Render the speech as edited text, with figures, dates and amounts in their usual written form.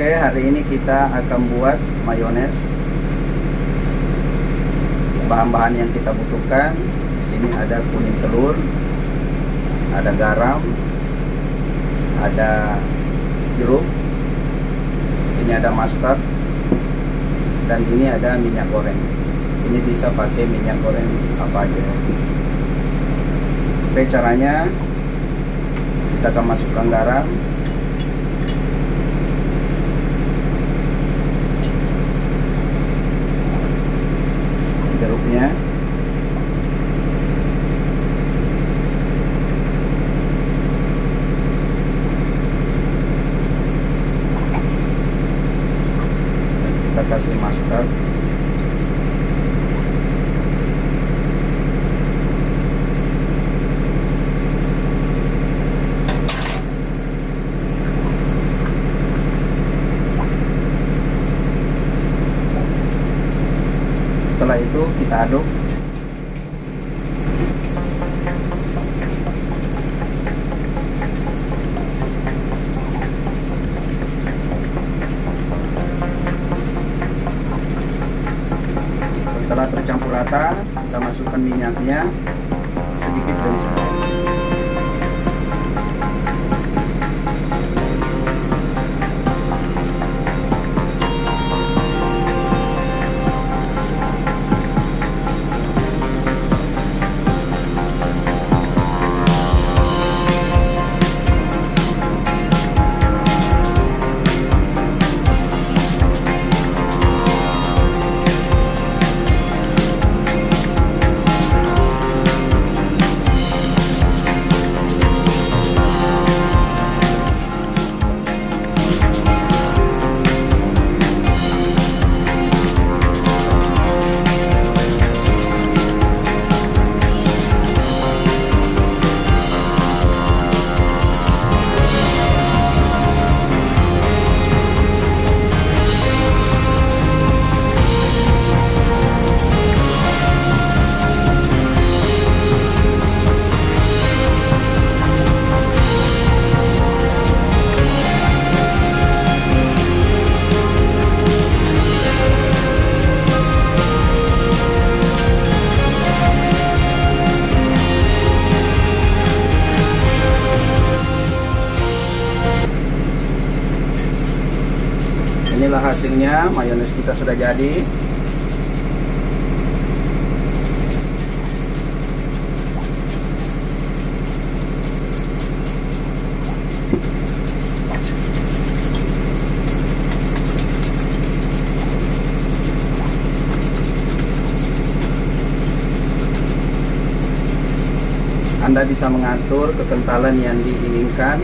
Oke, hari ini kita akan buat mayones. Bahan-bahan yang kita butuhkan di sini ada kuning telur, ada garam, ada jeruk, ini ada mustard, dan ini ada minyak goreng. Ini bisa pakai minyak goreng apa aja. Oke, caranya kita akan masukkan garam, jeruknya, dan kita kasih mustard, setelah itu kita aduk. Setelah tercampur rata, kita masukkan minyaknya sedikit demi sedikit. Inilah hasilnya, mayones kita sudah jadi. Anda bisa mengatur kekentalan yang diinginkan